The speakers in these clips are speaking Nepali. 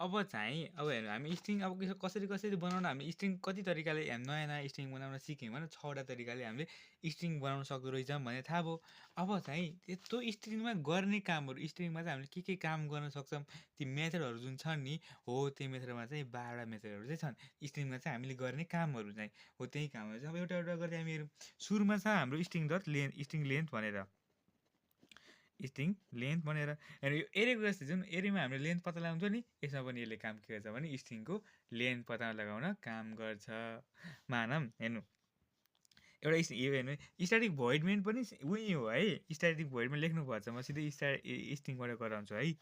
अब चाहिँ अब हेर्नु हामी स्ट्रिङ अब कसरी बनाउन हामी स्ट्रिङ कति तरिकाले नयाँ स्ट्रिङ बनाउन सिक्यौँ भने 6 वटा तरिकाले हामीले स्ट्रिङ बनाउन सक्दो रहेछौँ भन्ने थाहा भयो। अब चाहिँ त्यो स्ट्रिङमा गर्ने कामहरू स्ट्रिङमा चाहिँ हामीले के काम गर्न सक्छौँ ती मेथडहरू जुन छन् नि हो त्यो मेथडमा चाहिँ 12 वटा मेथडहरू चाहिँ छन्। स्ट्रिङमा चाहिँ हामीले गर्ने कामहरू चाहिँ हो त्यही कामहरू चाहिँ अब एउटा गर्दै हामी हेरौँ। सुरुमा छ हाम्रो स्ट्रिङ लेन्थ भनेर। स्ट्रिङ लेन्थ भनेर हेर्नु यो एरेको जस्तो जुन एरेमा हामीले लेन्थ पत्ता लगाउँछ नि यसमा पनि यसले काम के गर्छ भने स्ट्रिङको लेन्थ पत्ता लगाउन काम गर्छ। मानौँ हेर्नु एउटा यो हेर्नु स्ट्याटिक भोइड मेन पनि उही हो है। स्ट्याटिक भोइड मेन लेख्नुपर्छ म सिधै स्ट्रिङबाट गराउँछु है।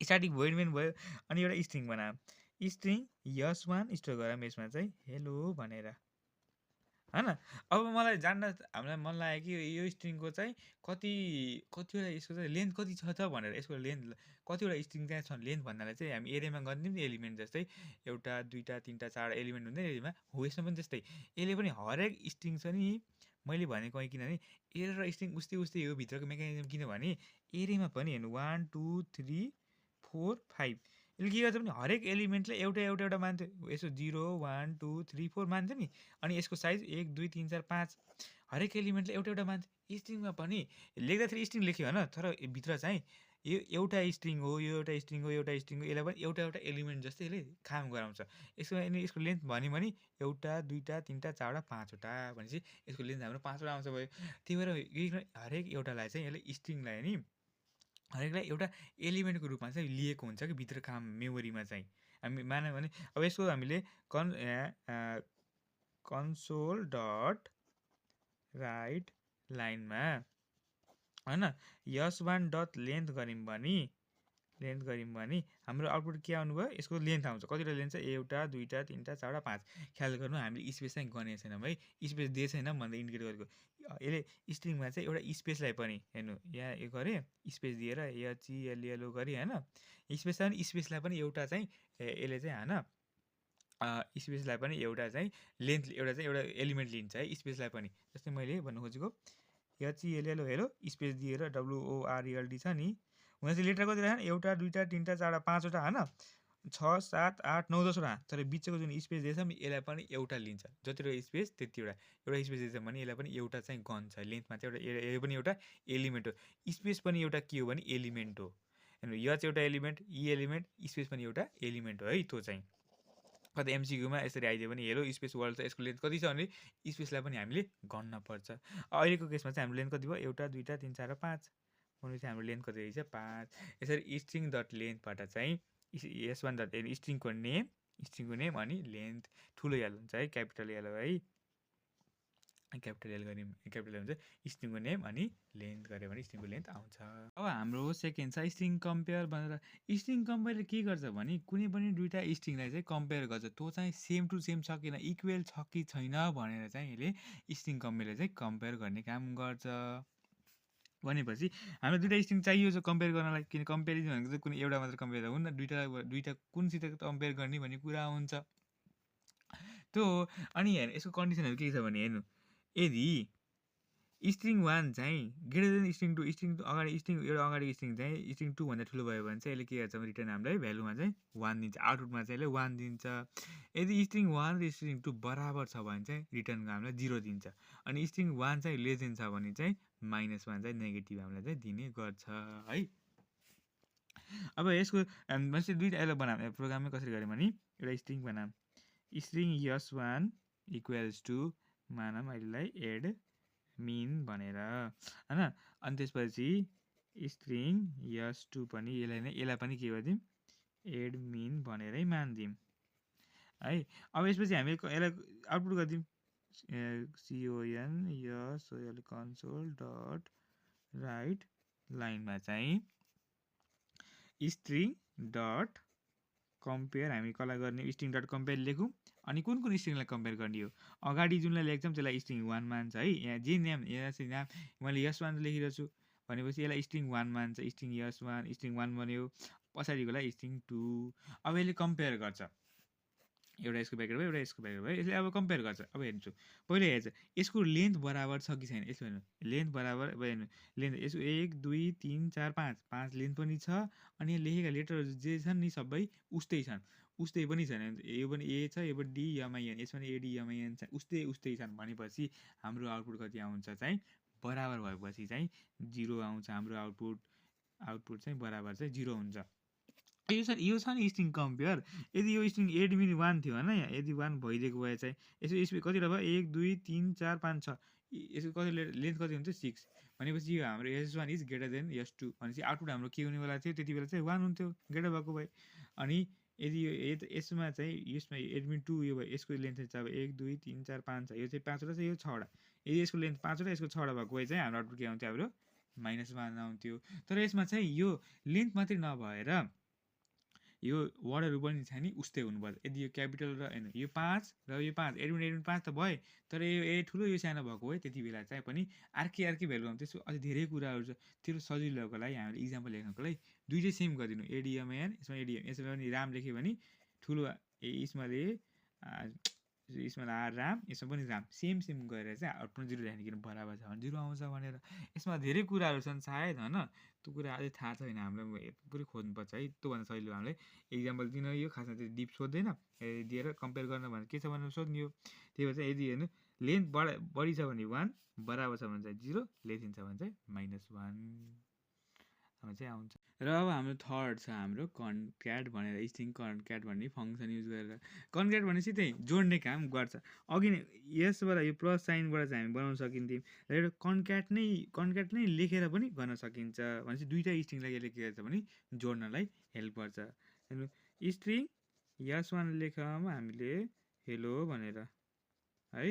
स्ट्याटिक भोइड मेन भयो अनि एउटा स्ट्रिङ बनाऊ स्ट्रिङ यस1 स्टोर गरौँ यसमा चाहिँ हेलो भनेर होइन। अब मलाई जान्न हामीलाई मन लाग्यो कि यो स्ट्रिङको चाहिँ कतिवटा यसको चाहिँ लेन्थ कति छ त भनेर यसको लेन्थ कतिवटा स्ट्रिङ त्यहाँ छ लेन्थ भन्नाले चाहिँ हामी एरेमा गरिदिउँ नि एलिमेन्ट जस्तै 1 2 3 4 एलिमेन्ट हुँदैन एरियामा हो यसमा पनि त्यस्तै यसले पनि हरेक स्ट्रिङ छ नि मैले भनेको किनभने एरे र स्ट्रिङ उस्तै उस्तै हो भित्रको मेकानिजम किनभने एरेमा पनि हेर्नु 1 2 3 4 5 यसले के गर्छ भने हरेक एलिमेन्टले एउटा मान्थ्यो यसो 0 1 2 3 4 मान्थ्यो नि अनि यसको साइज 1 2 3 4 5 हरेक एलिमेन्टले एउटा मान्थ्यो। स्ट्रिङमा पनि लेख्दाखेरि स्ट्रिङ लेख्यो होइन तर भित्र चाहिँ यो एउटा स्ट्रिङ हो यो एउटा स्ट्रिङ हो एउटा स्ट्रिङ हो यसलाई पनि एउटा एलिमेन्ट जस्तै यसले काम गराउँछ। यसको लेन्थ भन्यो भने 1 2 3 4 5 भनेपछि यसको लेन्थ हाम्रो 5 वटा आउँछ भयो। त्यही भएर हरेक एउटालाई चाहिँ यसले स्ट्रिङलाई नि हरेकलाई एउटा एलिमेन्टको रूपमा चाहिँ लिएको हुन्छ कि भित्र काम मेमोरीमा चाहिँ हामी मान्यो भने अब यसको हामीले कन्सोल डट राइट लाइनमा होइन यस1 डट लेन्थ गऱ्यौँ भने हाम्रो आउटपुट के आउनुभयो यसको लेन्थ आउँछ कतिवटा लेन्थ छ 1 2 3 4 5 ख्याल गर्नु हामीले स्पेस चाहिँ गनेको छैनौँ है स्पेस दिएको छैनौँ भनेर इन्डिकेट गरेको यसले स्ट्रिङमा चाहिँ एउटा स्पेसलाई पनि हेर्नु यहाँ यो गरेँ स्पेस दिएर एचइएलएलओ गरेँ होइन स्पेस छ भने स्पेसलाई पनि एउटा चाहिँ यसले चाहिँ होइन स्पेसलाई पनि एउटा चाहिँ लेन्थ एउटा एलिमेन्ट लिन्छ है स्पेसलाई पनि जस्तै मैले भन्नु खोजेको एचइएलएलओ हेलो स्पेस दिएर डब्लुओआरएलडी छ नि हुन चाहिँ लेटर कति राख्नु 1 2 3 4 5 वटा होइन 6 7 8 9 10 वटा तर बिचको जुन स्पेस दिएछ नि यसलाई पनि एउटा लिन्छ जतिवटा स्पेस त्यतिवटा एउटा स्पेस दिएछ भने यसलाई पनि एउटा चाहिँ गन्छ लेन्थमा चाहिँ एउटा यो पनि एउटा एलिमेन्ट हो स्पेस पनि एउटा के हो भने एलिमेन्ट हो हेर्नु यो चाहिँ एउटा एलिमेन्ट यी एलिमेन्ट स्पेस पनि एउटा एलिमेन्ट हो है त्यो चाहिँ कतै एमसिक्यूमा यसरी आइदियो भने हेलो स्पेस वर्ल्ड छ यसको लेन्थ कति छ भने स्पेसलाई पनि हामीले गन्न पर्छ। अहिलेको केसमा चाहिँ हाम्रो लेन्थ कति भयो 1 2 3 4 5 भनेपछि हाम्रो लेन्थ कति रहेछ 5 यसरी स्ट्रिङ डट लेन्थबाट चाहिँ यस1 डट स्ट्रिङको नेम अनि लेन्थ ठुलो एल हुन्छ है क्यापिटल एल है क्यापिटल एल गऱ्यौँ क्यापिटल हुन्छ स्ट्रिङको नेम अनि लेन्थ गऱ्यो भने स्ट्रिङको लेन्थ आउँछ। अब हाम्रो सेकेन्ड छ स्ट्रिङ कम्पेयर भनेर स्ट्रिङ कम्पेयरले के गर्छ भने कुनै पनि दुईवटा स्ट्रिङलाई चाहिँ कम्पेयर गर्छ त्यो चाहिँ सेम टु सेम छ किन इक्वेल छ कि छैन भनेर चाहिँ यसले स्ट्रिङ कम्पेयरले चाहिँ कम्पेयर गर्ने काम गर्छ। भनेपछि हामीलाई दुईवटा स्ट्रिङ चाहियो छ कम्पेयर गर्नलाई किन कम्पेरिजन भनेको चाहिँ कुनै एउटा मात्र कम्पेयर हुन्न दुईवटा कुनसित कम्पेयर गर्ने भन्ने कुरा हुन्छ त्यो अनि हेर्नु यसको कन्डिसनहरू के छ भने हेर्नु यदि स्ट्रिङ 1 चाहिँ ग्रेटर देन स्ट्रिङ 2 अगाडि एउटा अगाडि स्ट्रिङ चाहिँ स्ट्रिङ 2 भन्दा ठुलो भयो भने चाहिँ यसले के गर्छ रिटर्न हामीलाई भ्यालुमा चाहिँ 1 दिन्छ आउटपुटमा चाहिँ यसले 1 दिन्छ। यदि स्ट्रिङ 1 र स्ट्रिङ 2 बराबर छ भने चाहिँ रिटर्नमा हामीलाई 0 दिन्छ अनि स्ट्रिङ 1 चाहिँ लेस देन छ भने चाहिँ -1 चाहिँ नेगेटिभ हामीलाई चाहिँ दिने गर्छ है। अब यसको भनेपछि दुईवटा यसलाई बनाऊँ प्रोग्राममै कसरी गऱ्यौँ भने एउटा स्ट्रिङ बनाऊँ स्ट्रिङ यस1 इक्वल्स टु मानौँ अहिलेलाई एड मिन भनेर होइन अनि त्यसपछि स्ट्रिङ यस2 पनि यसलाई पनि के गरिदिउँ एड मिन भनेरै मानिदिउँ है। अब यसपछि हामी यसलाई आउटपुट गरिदिउँ CON यस कन्सोल डट राइट लाइनमा चाहिँ स्ट्रिङ डट कम्पेयर हामी कसलाई गर्ने स्ट्रिङ डट कम्पेयर लेखौँ अनि कुन स्ट्रिङलाई कम्पेयर गर्ने हो अगाडि जुनलाई लेख्छौँ त्यसलाई स्ट्रिङ 1 मान्छ है यहाँ जे नाम यहाँ मैले यस1 लेखिरहेको छु भनेपछि यसलाई स्ट्रिङ 1 मान्छ स्ट्रिङ यस1 स्ट्रिङ 1 बन्यो पछाडिकोलाई स्ट्रिङ 2 अब यसले कम्पेयर गर्छ एउटा यसको ब्याकेट भयो एउटा यसको ब्याकेट भयो। यसले अब कम्पेयर गर्छ। अब हेर्छु पहिला हेर्छ यसको लेन्थ बराबर छ कि छैन। यसो हेर्नु लेन्थ बराबर अब हेर्नु लेन्थ यसको 1 2 3 4 5 लेन्थ पनि छ अनि यहाँ लेखेका लेटरहरू जे छन् नि सबै उस्तै छन्। उस्तै पनि छैन यो पनि ए छ यो पनि डी एमआइएन यसमा पनि एडी एमआइएन छ उस्तै छन् भनेपछि हाम्रो आउटपुट कति आउँछ चाहिँ बराबर भएपछि चाहिँ 0 आउँछ। हाम्रो आउटपुट चाहिँ बराबर चाहिँ 0 हुन्छ। यो छ नि स्ट्रिङ कम्पेयर। यदि यो स्ट्रिङ एडमिन 1 थियो होइन यहाँ यदि 1 भइदिएको भए चाहिँ यसो स्पेस कतिवटा भयो 1 2 3 4 5 6 यसको कति लेन्थ कति हुन्छ 6 भनेपछि यो हाम्रो S1 is greater than S2 भनेपछि आउटपुट हाम्रो के हुनेवाला थियो त्यति बेला चाहिँ 1 हुन्थ्यो ग्रेटर भएको भए। अनि यदि यसमा चाहिँ यसमा एडमिन 2 यो भयो यसको लेन्थ चाहिँ अब 1 2 3 4 5 छ यो चाहिँ 5 वटा छ यो 6 वटा। यदि यसको लेन्थ 5 वटा यसको 6 वटा भएको भए चाहिँ हाम्रो आउटपुट के आउँथ्यो हाम्रो -1 आउँथ्यो। तर यसमा चाहिँ यो लेन्थ मात्रै नभएर यो वर्डहरू पनि छ नि उस्तै हुनुपर्छ। यदि यो क्यापिटल र होइन यो 5 र यो 5 एडमिन 5 त भयो तर यो ए ठुलो यो सानो भएको है त्यति बेला चाहिँ पनि अर्कै भेल्यु आउँछ। त्यसको अझै धेरै कुराहरू छ त्यो सजिलोको लागि हामीले इक्जाम्पल लेख्नको लागि दुइटै सेम गरिदिनु एडिएमएन यसमा एडिएम यसमा पनि राम लेख्यो भने ठुलो यसमा राम यसमा पनि राम सेम गरेर चाहिँ आउटपुट 0 लेख्ने किन बराबर छ भने 0 आउँछ भनेर। यसमा धेरै कुराहरू छन् सायद होइन त्यो कुरा अझै थाहा छैन हामीलाई पुरै खोज्नुपर्छ है। त्योभन्दा सजिलो हामीलाई इक्जाम्पल दिन यो खासमा चाहिँ डिप सोध्दैन दिएर कम्पेयर गर्न भने के छ भनेर सोध्ने हो। त्यही भएर चाहिँ यदि हेर्नु लेन्थ बढी छ भने 1 बराबर छ भने चाहिँ 0 लेसिन छ भने चाहिँ -1 चाहिँ आउँछ। र अब हाम्रो थर्ड छ हाम्रो कन्क्याट भनेर स्ट्रिङ कन्क्याट भन्ने फङ्सन युज गरेर। कन्क्याट भनेपछि त्यही जोड्ने काम गर्छ। अघि नै यसबाट यो प्लस साइनबाट चाहिँ हामी बनाउन सकिन्थ्यौँ र एउटा कन्क्याट नै लेखेर पनि गर्न सकिन्छ भनेपछि दुईवटा स्ट्रिङलाई यसले के गर्छ भने जोड्नलाई हेल्प गर्छ। हेर्नु स्ट्रिङ S1 लेखौँ हामीले हेलो भनेर है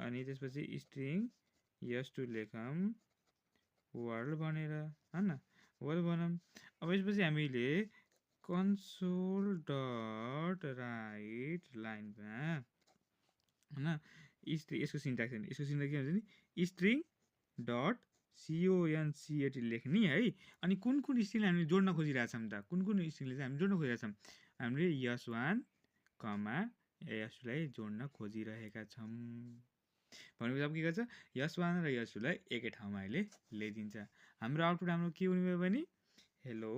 अनि त्यसपछि स्ट्रिङ S2 लेखौँ वर्ल्ड भनेर होइन वर्ल्ड बनाऊँ। अब यसपछि हामीले कन्सोल डट राइट लाइनमा होइन यसको सिन्ट्याक्स के हुन्छ नि स्ट्रिङ डट CONCAT लेख्ने है। अनि कुन स्ट्रिङलाई हामीले जोड्न खोजिरहेछौँ त कुन स्ट्रिङले चाहिँ हामी जोड्न खोजिरहेछौँ हामीले S1 S2 लाई जोड्न खोजिरहेका छौँ भनेपछि अब के गर्छ S1 र S2 लाई एकै ठाउँमा अहिले ल्याइदिन्छ। हाम्रो आउटपुट हाम्रो के हुने भयो भने हेलो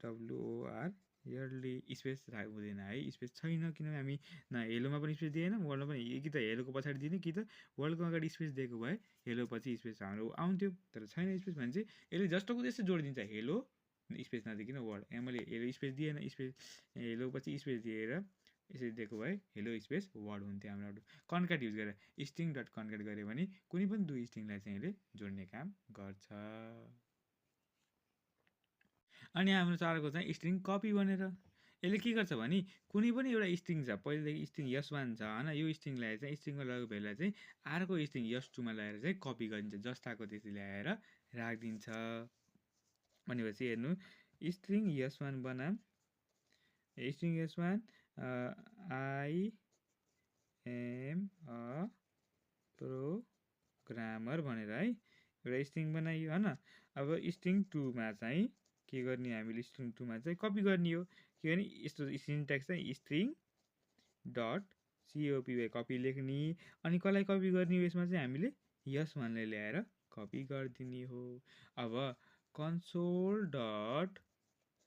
WOR यरले स्पेस हुँदैन है स्पेस छैन किनभने हामी न हेलोमा पनि स्पेस दिएन वर्ल्डमा पनि कि त हेलोको पछाडि दिने कि त वर्ल्डको अगाडि स्पेस दिएको भए हेलो पछि स्पेस हाम्रो आउँथ्यो तर छैन स्पेस भने चाहिँ यसले जस्तोको त्यस्तै जोडिदिन्छ हेलो स्पेस नदिकन वर्ल्ड। यहाँ मैले हेलो स्पेस दिएन स्पेस हेलो पछि स्पेस दिएर यसरी दिएको भए हेलो स्पेस वर्ड हुन्थ्यो हाम्रो कन्क्याट युज गरेर स्ट्रिङ डट कन्क्याट गऱ्यो भने कुनै पनि दुई स्ट्रिङलाई चाहिँ यसले जोड्ने काम गर्छ। अनि हाम्रो चारको चाहिँ स्ट्रिङ कपी भनेर यसले के गर्छ भने कुनै पनि एउटा स्ट्रिङ छ पहिलेदेखि स्ट्रिङ S1 छ होइन यो स्ट्रिङलाई चाहिँ स्ट्रिङमा लगेको भेल्युलाई चाहिँ अर्को स्ट्रिङ S2 मा लगाएर चाहिँ कपी गरिदिन्छ जस्ताको त्यस्तै ल्याएर राखिदिन्छ। भनेपछि हेर्नु स्ट्रिङ S1 बनाम string S1 I am a programmer भनेर है एउटा स्ट्रिङ बनाइयो होइन। अब स्ट्रिङ 2 मा चाहिँ के गर्ने हामीले स्ट्रिङ 2 मा चाहिँ कपी गर्ने हो किनभने यस्तो सिन्ट्याक्स चाहिँ स्ट्रिङ डट COPY कपी लेख्ने अनि कसलाई कपी गर्ने हो यसमा चाहिँ हामीले S1 लाई ल्याएर कपी गरिदिने हो। अब कन्सोल डट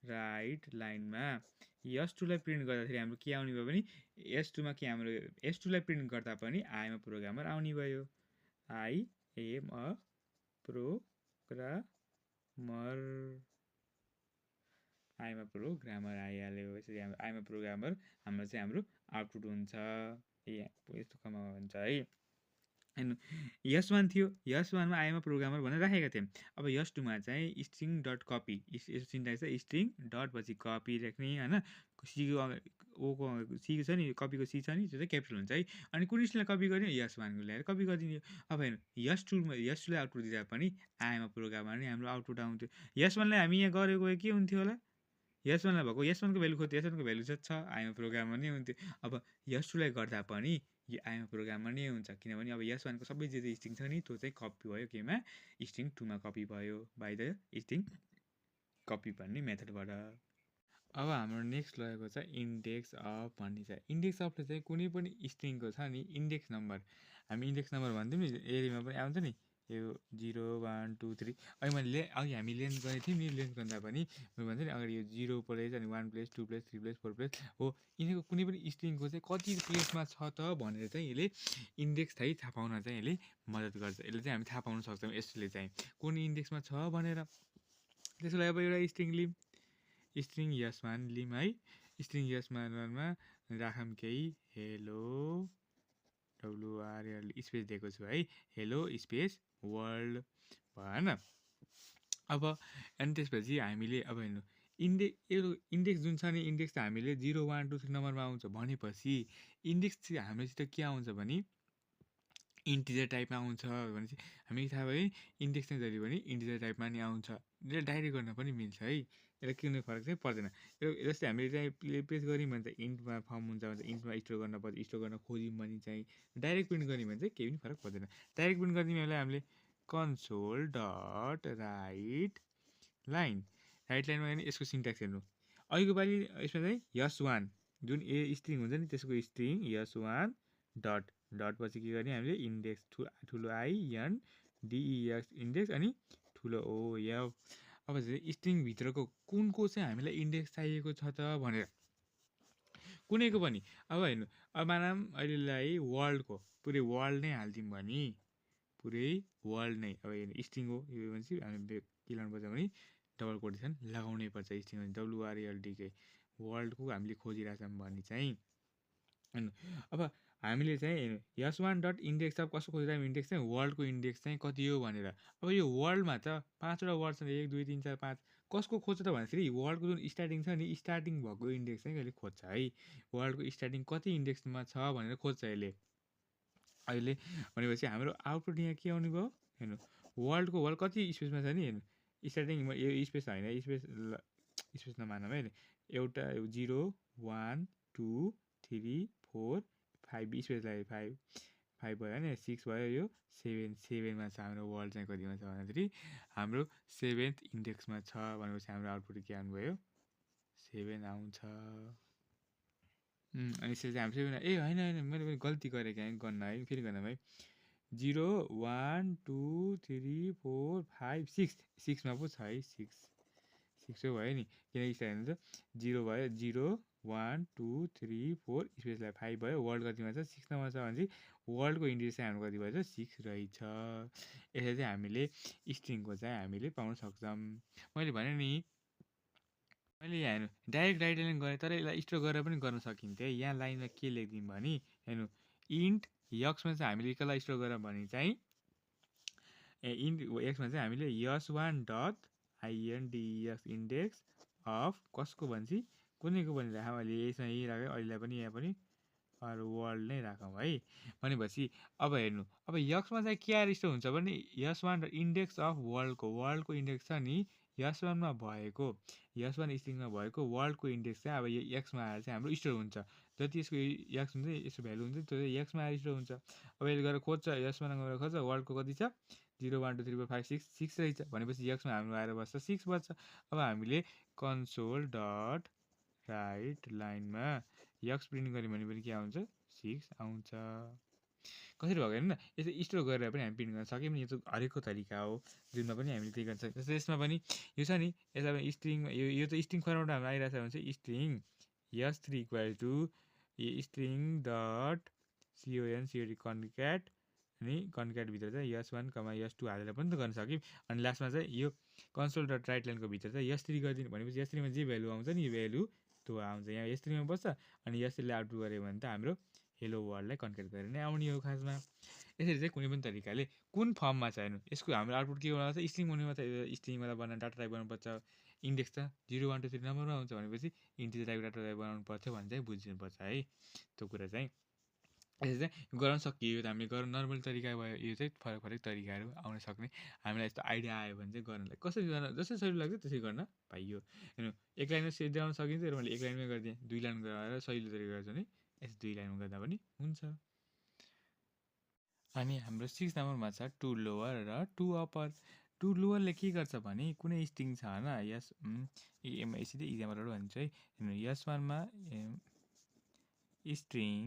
राइट लाइनमा S2 लाई प्रिन्ट गर्दाखेरि हाम्रो के आउने भयो भने S2 मा के हाम्रो S2 लाई प्रिन्ट गर्दा पनि I am a प्रोग्रामर आउने भयो I am a programmer I am a programmer आइहाल्यो। यसरी I am a प्रोग्रामर हाम्रो चाहिँ हाम्रो आउटपुट हुन्छ यस्तो कमा हुन्छ है। हेर्नु S1 थियो S1 मा I am a प्रोग्रामर भनेर राखेका थियौँ। अब S2 मा चाहिँ स्ट्रिङ डट कपी यसको सिन्ट्याक्स चाहिँ स्ट्रिङ डट पछि कपी लेख्ने होइन सी छ नि कपीको सी छ नि त्यो चाहिँ क्यापिटल हुन्छ है। अनि कुन स्ट्रिङलाई कपी गर्ने S1 को ल्याएर कपी गरिदिने। अब हेर्नु S2 लाई आउटपुट दिँदा पनि I am a प्रोग्रामर नै हाम्रो आउटपुट आउँथ्यो। S1 लाई हामी यहाँ गरेको के हुन्थ्यो होला S1 लाई भएको S1 को भ्यालु खोज्थ्यो S1 को भ्यालु चाहिँ छ I am a प्रोग्रामर नै हुन्थ्यो। अब S2 लाई गर्दा पनि यो I am a प्रोग्रामर नै हुन्छ किनभने अब S1 को सबै जे स्ट्रिङ छ नि त्यो चाहिँ कपी भयो केमा स्ट्रिङ 2 मा कपी भयो बाइ द स्ट्रिङ कपी भन्ने मेथडबाट। अब हाम्रो नेक्स्ट लगेको छ इन्डेक्स अफ भन्ने छ। इन्डेक्स अफले चाहिँ कुनै पनि स्ट्रिङको छ नि इन्डेक्स नम्बर, हामी इन्डेक्स नम्बर भन्थ्यौँ नि एरीमा पनि आउँछ नि यो 0 1 2 3। मैले अघि हामी लेन्थ गरेको थियौँ नि, लेन्थ गर्दा पनि मैले भन्छ नि अगाडि यो 0 प्लेस अनि 1 प्लेस 2 प्लेस 3 प्लेस 4 प्लेस हो। यिनीहरूको कुनै पनि स्ट्रिङको चाहिँ कति प्लेसमा छ त भनेर चाहिँ यसले इन्डेक्स थाहा पाउन चाहिँ यसले मद्दत गर्छ। यसले चाहिँ हामी थाहा पाउन सक्छौँ यसले चाहिँ कुन इन्डेक्समा छ भनेर। त्यसको लागि अब एउटा स्ट्रिङ लिम, स्ट्रिङ यसमान लिम है। स्ट्रिङ यसमानमा राखौँ केही हेलो WRL स्पेस दिएको छु है, हेलो स्पेस वर्ल्ड भएन। अब अनि त्यसपछि हामीले अब हेर्नु इन्डेक्स जुन छ नि इन्डेक्स त हामीले 0 1 2 3 नम्बरमा आउँछ भनेपछि इन्डेक्स चाहिँ हामीसित के आउँछ भने इन्टिजर टाइपमा आउँछ भनेपछि हामी थाहा भयो इन्डेक्स चाहिँ जहिले पनि इन्टिजर टाइपमा नि आउँछ। यसले डाइरेक्ट गर्न पनि मिल्छ है, यसलाई कुनै फरक चाहिँ पर्दैन। यो जस्तै हामीले चाहिँ प्लेस गऱ्यौँ भने चाहिँ इन्टमा फर्म हुन्छ भने इन्टमा स्टोर गर्न पर्छ, स्टोर गर्न खोज्यौँ भने चाहिँ डाइरेक्ट प्रिन्ट गऱ्यौँ भने चाहिँ केही पनि फरक पर्दैन। डाइरेक्ट प्रिन्ट गरिदिने बेला हामीले console dot write line, right लाइनमा हेर्ने यसको सिन्ट्याक्स हेर्नु। अहिलेको पालि यसमा चाहिँ यस1 जुन स्ट्रिङ हुन्छ नि त्यसको स्ट्रिङ यस1 डट पछि के गर्ने हामीले इन्डेक्स ठुलो INDEX इन्डेक्स अनि ठुलो OF। अब चाहिँ स्ट्रिङभित्रको कुनको चाहिँ हामीलाई इन्डेक्स चाहिएको छ त भनेर कुनैको पनि। अब हेर्नु अब मानौँ अहिलेलाई वर्ल्डको पुरै वर्ल्ड नै हालिदिउँ भने पुरै वर्ल्ड नै अब हेर्नु स्ट्रिङ हो यो भनेपछि हामी के लाउनुपर्छ भने डबल कोटेसन लगाउनै पर्छ। स्ट्रिङ WRLDकै वर्ल्डको हामीले खोजिरहेछौँ भने चाहिँ हेर्नु अब हामीले चाहिँ हेर्नु यस1 डट इन्डेक्स अफ कसको खोजिरहेको इन्डेक्स चाहिँ वर्ल्डको इन्डेक्स चाहिँ कति हो भनेर। अब यो वर्ल्डमा त 5वटा वर्ड छ 1 2 3 4 5 कसको खोज्छ त भन्दाखेरि वर्ल्डको जुन स्टार्टिङ छ नि स्टार्टिङ भएको इन्डेक्स चाहिँ कहिले खोज्छ है, वर्ल्डको स्टार्टिङ कति इन्डेक्समा छ भनेर खोज्छ यसले अहिले। भनेपछि हाम्रो आउटपुट यहाँ के आउने भयो हेर्नु वर्ल्डको वर्ल्ड कति स्पेसमा छ नि हेर्नु स्टार्टिङ यो स्पेस होइन स्पेस नमानौँ है, एउटा 0 1 2 3 4 5 स्पेस लाग्यो 5 भयो होइन 6 भयो यो 7मा छ हाम्रो वर्ल्ड चाहिँ कतिमा छ भन्दाखेरि हाम्रो 7th इन्डेक्समा छ भनेपछि हाम्रो आउटपुट के आउनुभयो 7 आउँछ। अनि यसरी चाहिँ हाम्रो 7 होइन मैले पनि गल्ती गरेँ क्या गर्न है, फेरि गर्दा है 0 1 2 3 4 5 6मा पो छ है 6 भयो नि किनकि स्टार्ट हुन्छ 0 भयो 0 1 2 3 4 स्पेसलाई 5 भयो वर्ल्ड कतिमा छ 6 मा छ भने वर्ल्डको इन्डेक्स चाहिँ हाम्रो कति भएछ 6 रहेछ। यसरी चाहिँ हामीले स्ट्रिङको चाहिँ हामीले पाउन सक्छौँ। मैले भने नि मैले यहाँ हेर्नु डाइरेक्ट राइट लाइन गरेँ तर यसलाई स्टोर गरेर पनि गर्न सकिन्थ्यो। यहाँ लाइनमा के लेखिदिउँ भने हेर्नु इन्ट यक्समा चाहिँ हामीले कसलाई स्टोर गरेर भने चाहिँ इन्ट एक्समा चाहिँ हामीले यस1 डट INDEX इन्डेक्स अफ कसको भन्छ कुनैको पनि राखौँ। अहिले यसमा यही राख्यो अहिलेलाई पनि यहाँ पनि अरू वर्ल्ड नै राखौँ है। भनेपछि अब हेर्नु अब यक्समा चाहिँ के आएर स्टोर हुन्छ भने यस1 इन्डेक्स अफ वर्ल्डको इन्डेक्स छ नि यस1मा भएको यस1 स्ट्रिङमा भएको वर्ल्डको इन्डेक्स चाहिँ अब एक्समा आएर चाहिँ हाम्रो स्टोर हुन्छ। जति यसको एक्स हुन्छ यसको भ्यालु हुन्छ त्यो एक्समा आएर स्टोर हुन्छ। अब यसले गरेर खोज्छ यसमा गएर खोज्छ वर्ल्डको कति छ 0 1 2 3 4 5 6 रहेछ भनेपछि एक्समा हाम्रो आएर बस्छ 6 बज्छ। अब हामीले कन्सोल डट राइट लाइनमा यक्स प्रिन्ट गऱ्यौँ भने पनि के आउँछ 6 आउँछ। कसरी भएको हेर्नु न यसो स्टोर गरेर पनि हामी प्रिन्ट गर्न सक्यौँ नि, यो चाहिँ हरेकको तरिका हो जुनमा पनि हामीले त्यही गर्न सक्छौँ। जस्तै यसमा पनि यो छ नि यसलाई स्ट्रिङ यो त स्ट्रिङ फर्मबाट हाम्रो आइरहेछ भने चाहिँ स्ट्रिङ यस3 equal to string dot CONCAT concat अनि कन्क्याटभित्र चाहिँ यस1 यस2 हालेर पनि त गर्न सक्यौँ। अनि लास्टमा चाहिँ यो कन्सोल डट राइट लाइनको भित्र चाहिँ यस3 गरिदिनु भनेपछि यस3मा जे भ्यालु आउँछ नि यो भ्यालु त्यो आउँछ यहाँ यस3मा बस्छ अनि यसले आउटपुट गऱ्यो भने त हाम्रो हेलो वर्ल्डलाई कन्क्याट गरेर नै आउने हो खासमा। यसरी चाहिँ कुनै पनि तरिकाले कुन फर्ममा छ हेर्नु यसको हाम्रो आउटपुट के बनाउँछ स्ट्रिङ हुनेमा त स्ट्रिङवाला बनाएर डाटा टाइप गर्नुपर्छ। इन्डेक्स त 0 1 2 3 नम्बरमा आउँछ भनेपछि इन्टिजर टाइप डाटा टाइप बनाउनु पर्थ्यो भने चाहिँ बुझिनुपर्छ है त्यो कुरा चाहिँ। यसरी चाहिँ गराउन सकियो। यो त हामीले गर्न नर्मल तरिका भयो, यो चाहिँ फरक तरिकाहरू आउन सक्ने हामीलाई यस्तो आइडिया आयो भने चाहिँ गर्नलाई कसरी गर्न जसरी सजिलो लाग्छ त्यसरी गर्न पाइयो। हेर्नु एक लाइनमा सिद्ध्याउन सकिन्छ र मैले एक लाइनमै गरिदिएँ 2 लाइन गरेर सजिलो तरिका गर्छु भने यस 2 लाइनमा गर्दा पनि हुन्छ। अनि हाम्रो 6 नम्बरमा छ 2 लोवर र 2 अप्पर। टु लोवरले के गर्छ भने कुनै स्ट्रिङ छ होइन यस सिधै इक्जाम्पलहरू भन्छु है हेर्नु यस वानमा स्ट्रिङ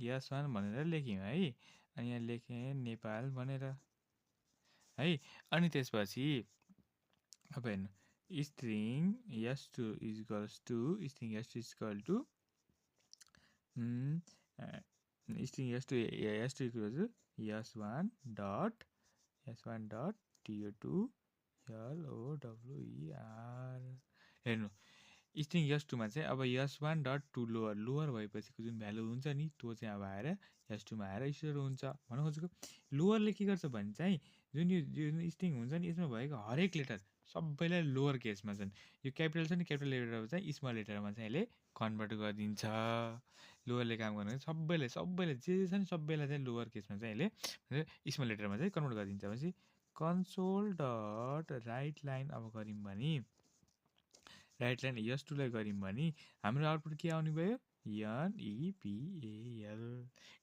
यस वान भनेर लेख्यौँ है अनि यहाँ लेखेँ नेपाल भनेर है अनि त्यसपछि अब हेर्नु स्ट्रिङ यस2 इक्वल्स टु स्ट्रिङ यस2 इक्वल टु स्ट्रिङ यस2 इक्वल्स टु यस1 डट to2 LOWER हेर्नु स्ट्रिङ यस2मा चाहिँ अब यस1 डट टु लोवर भएपछिको जुन भ्यालु हुन्छ नि त्यो चाहिँ अब आएर यस2मा आएर स्टोर हुन्छ भन्न खोजेको लोवरले के गर्छ भने चाहिँ जुन स्ट्रिङ हुन्छ नि यसमा भएको हरेक लेटर सबैलाई लोवर केसमा छन् यो क्यापिटल छ नि क्यापिटल लेटरमा चाहिँ स्मल लेटरमा चाहिँ यसले कन्भर्ट गरिदिन्छ लोवरले काम गर्नु सबैलाई जे छ नि सबैलाई चाहिँ लोवर केसमा चाहिँ यसले स्मल लेटरमा चाहिँ कन्भर्ट गरिदिन्छ भनेपछि कन्सोल डट राइट लाइन अब गऱ्यौँ भने राइट लाइन यस2लाई गऱ्यौँ भने हाम्रो आउटपुट के आउने भयो NEPAL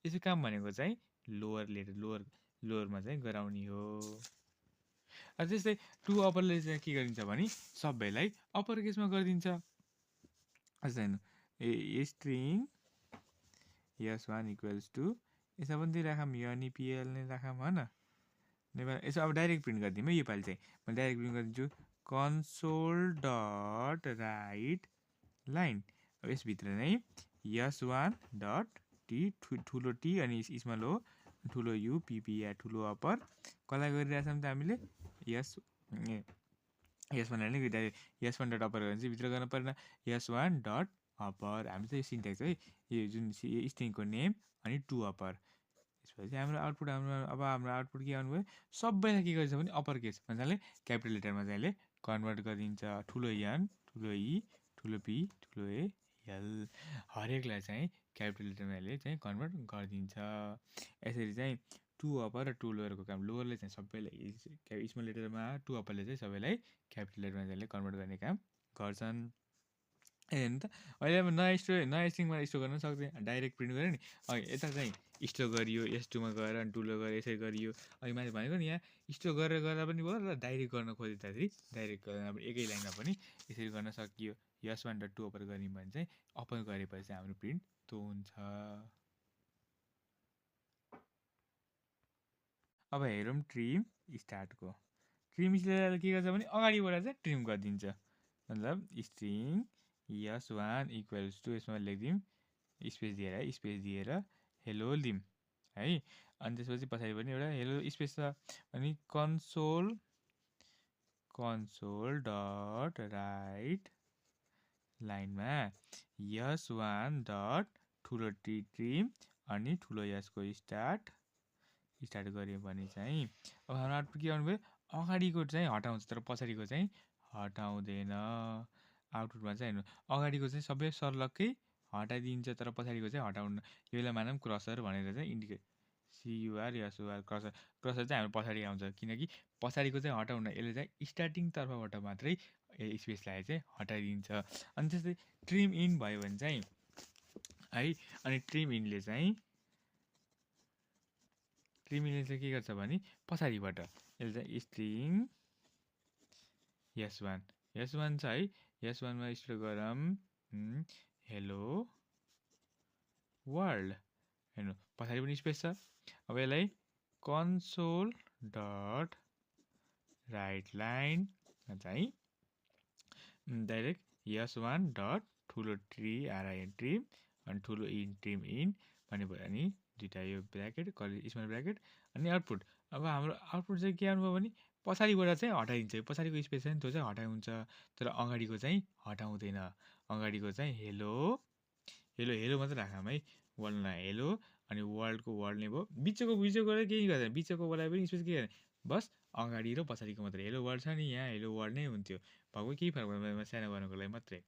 यसको काम भनेको चाहिँ लोवर लेटर लोवरमा चाहिँ गराउने हो त्यस्तै टु अप्परले चाहिँ के गरिन्छ भने सबैलाई अप्पर केसमा गरिदिन्छ जस्तै हेर्नु स्ट्रिङ यस1 इक्वल्स टु यसमा पनि राखौँ NEPAL नै राखौँ होइन नेपाल यसो अब डाइरेक्ट प्रिन्ट गरिदिउँ है योपालि चाहिँ म डाइरेक्ट प्रिन्ट गरिदिन्छु कन्सोल डट राइट लाइन अब यसभित्र नै यस1 डट ठुलो टी अनि स्मल हो ठुलो यु पिपिया ठुलो अप्पर कसलाई गरिरहेछौँ त हामीले यस1 नै डाइरेक्ट यस1 डट अप्पर भने चाहिँ भित्र गर्नु परेन यस1 डट अप्पर हामी चाहिँ सिन्ट्याक्स है यो जुन स्ट्रिङको नेम अनि टु अप्पर त्यसपछि हाम्रो आउटपुट अब हाम्रो आउटपुट के आउनुभयो सबैलाई के गर्छ भने अप्पर केस भन्नाले क्यापिटल लेटरमा चाहिँ यसले कन्भर्ट गरिदिन्छ ठुलो एन ठुलो ई ठुलो पी ठुलो एल हरेकलाई चाहिँ क्यापिटल लेटरमा यसले चाहिँ कन्भर्ट गरिदिन्छ यसरी चाहिँ टु अप्पर र टु लोवरको काम लोवरले चाहिँ सबैलाई स्मल लेटरमा टु अप्परले चाहिँ सबैलाई क्यापिटल लेटरमा चाहिँ कन्भर्ट गर्ने काम गर्छन् हेर्नु त अहिले अब नयाँ स्ट्रिङमा स्टोर गर्न सक्दैन डाइरेक्ट प्रिन्ट गऱ्यो नि अघि यता चाहिँ स्टोर गरियो यस2मा गएर अनि टुलो गएर यसरी गरियो अघि माथि भनेको नि यहाँ स्टोर गरेर गर्दा पनि भयो र डाइरेक्ट गर्न खोज्दाखेरि डाइरेक्ट अब एकै लाइनमा पनि यसरी गर्न सकियो यस1 डट टु अप्पर गऱ्यौँ भने चाहिँ अप्पर गरेपछि चाहिँ हाम्रो प्रिन्ट त्यो हुन्छ अब हेरौँ ट्रिम स्टार्टको ट्रिम स्टार्ट के गर्छ भने अगाडिबाट चाहिँ ट्रिम गरिदिन्छ मतलब स्ट्रिङ यस1 इक्वल्स टु यसमा लेखिदिउँ स्पेस दिएर हेलो दिउँ है अनि त्यसपछि पछाडि पनि एउटा हेलो स्पेस छ अनि कन्सोल डट राइट लाइनमा यस1 डट ठुलो टी ट्रिम अनि ठुलो यसको स्टार्ट गऱ्यो भने चाहिँ अब हाम्रो आउटपुट के आउनुभयो अगाडिको चाहिँ हटाउँछ तर पछाडिको चाहिँ हटाउँदैन आउटपुटमा चाहिँ हेर्नु अगाडिको चाहिँ सबै सर्लक्कै हटाइदिन्छ तर पछाडिको चाहिँ हटाउनु यो बेला मानौँ क्रसर भनेर चाहिँ इन्डिकेट CUR SUR क्रसर चाहिँ हाम्रो पछाडि आउँछ किनकि पछाडिको चाहिँ हटाउन यसले चाहिँ स्टार्टिङ तर्फबाट मात्रै स्पेसलाई चाहिँ हटाइदिन्छ अनि त्यस्तै ट्रिम इन भयो भने चाहिँ है अनि ट्रिम इनले चाहिँ के गर्छ भने पछाडिबाट यसले चाहिँ स्ट्रिङ यस1 छ है यस1मा स्टोर गरौँ हेलो वर्ल्ड हेर्नु पछाडि पनि स्पेस छ अब यसलाई कन्सोल डट राइट लाइन चाहिँ डाइरेक्ट यस1 डट ठुलो ट्री RIN ट्रिम अनि ठुलो ट्रिम इन भनेको अनि दुईवटा यो ब्र्याकेट स्मल ब्र्याकेट अनि आउटपुट अब हाम्रो आउटपुट चाहिँ के आउनुभयो भने पछाडिबाट चाहिँ हटाइदिन्छ पछाडिको स्पेस छ नि त्यो चाहिँ हटाउँछ तर अगाडिको चाहिँ हटाउँदैन अगाडिको चाहिँ हेलो मात्रै राखौँ है वर्ल्डमा हेलो अनि वर्ल्डको वर्ल्ड नै भयो बिचको केही गर्दैन बिचकोलाई पनि स्पेस के गर्ने बस अगाडि र पछाडिको मात्रै हेलो वर्ल्ड छ नि यहाँ हेलो वर्ल्ड नै हुन्थ्यो भएको केही फरक पर्दैन सानो गर्नुको लागि मात्रै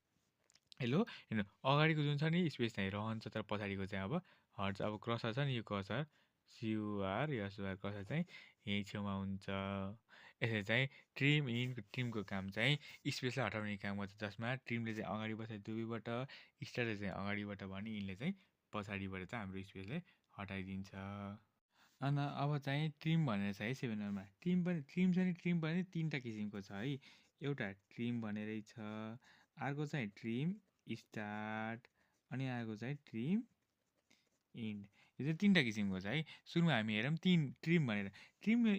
हेलो हेर्नु अगाडिको जुन छ नि स्पेस चाहिँ रहन्छ तर पछाडिको चाहिँ अब हट्छ अब क्रसर छ नि यो क्रसर CUR SUR क्रसर चाहिँ यहीँ छेउमा हुन्छ यसरी चाहिँ ट्रिमको काम चाहिँ स्पेसलाई हटाउने काम गर्छ जसमा ट्रिमले चाहिँ अगाडि पछाडि दुवैबाट स्टारले चाहिँ अगाडिबाट भने यिनले चाहिँ पछाडिबाट चाहिँ हाम्रो स्पेसलाई हटाइदिन्छ अब चाहिँ ट्रिम भनेर छ है 7 नम्बरमा। ट्रिम पनि 3टा किसिमको छ है। एउटा ट्रिम भनेरै छ, अर्को चाहिँ ट्रिम स्टार्ट, अनि अर्को चाहिँ ट्रिम इन्ड। यो चाहिँ 3टा किसिमको छ है। सुरुमा हामी हेरौँ ट्रिम भनेर।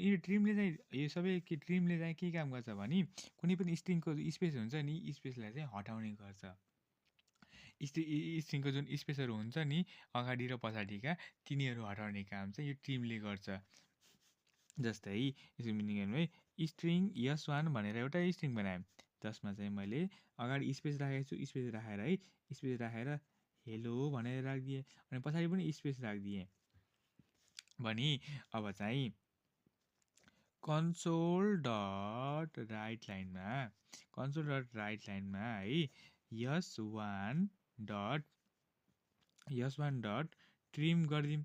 यो ट्रिमले चाहिँ यो सबै ट्रिमले चाहिँ के काम गर्छ भने कुनै पनि स्ट्रिङको स्पेस हुन्छ नि, स्पेसलाई चाहिँ हटाउने गर्छ। स्ट्रिङको जुन स्पेसहरू हुन्छ नि अगाडि र पछाडिका, तिनीहरू हटाउने काम चाहिँ यो ट्रिमले गर्छ। जस्तै यसको मिनिङ हेर्नु है, स्ट्रिङ S1 भनेर एउटा स्ट्रिङ बनाएँ, जसमा चाहिँ मैले अगाडि स्पेस राखेको छु, स्पेस राखेर हेलो भनेर राखिदिएँ, अनि पछाडि पनि स्पेस राखिदिएँ भने अब चाहिँ कन्सोल डट राइट लाइनमा है S1 डट ट्रिम गरिदिउँ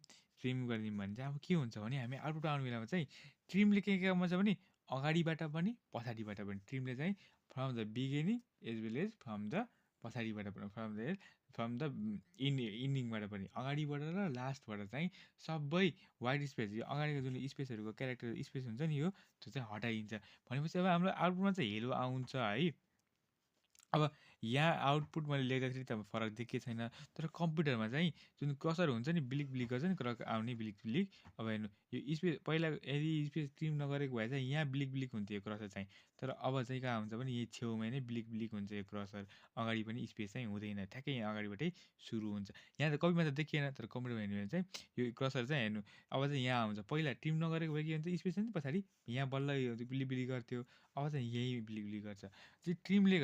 भने चाहिँ अब के हुन्छ भने हामी आउटपुट आउने बेलामा चाहिँ ट्रिमले के काम गर्छ भने अगाडिबाट पनि पछाडिबाट पनि ट्रिमले चाहिँ from the beginning as well as from the पछाडिबाट पनि फ्रम द इन्डिङबाट पनि अगाडिबाट र लास्टबाट चाहिँ सबै वाइट स्पेस यो अगाडिको जुन स्पेसहरूको क्यारेक्टर स्पेस हुन्छ नि यो त्यो चाहिँ हटाइदिन्छ। भनेपछि अब हाम्रो आउटपुटमा चाहिँ हेलो आउँछ है। अब यहाँ आउटपुट मैले लेख्दाखेरि त फरक देखिएको छैन, तर कम्प्युटरमा चाहिँ जुन क्रसर हुन्छ नि बिलिक गर्छ नि आउने बिलिक। अब हेर्नु यो स्पेस पहिला यदि स्पेस ट्रिम नगरेको भए चाहिँ यहाँ बिलिक हुन्थ्यो यो क्रसर चाहिँ, तर अब चाहिँ कहाँ हुन्छ भने यही छेउमै नै बिलिक हुन्छ यो क्रसर, अगाडि पनि स्पेस चाहिँ हुँदैन, ठ्याक्कै यहाँ अगाडिबाटै सुरु हुन्छ। यहाँ त कपीमा त देखिएन, तर कम्प्युटरमा हेर्नु भने चाहिँ यो क्रसर चाहिँ हेर्नु अब चाहिँ यहाँ आउँछ। पहिला ट्रिम नगरेको भए के हुन्छ स्पेस चाहिँ पछाडि यहाँ बल्ल यो बिलिक गर्थ्यो, अब चाहिँ यही बिलिक गर्छ। चाहिँ ट्रिमले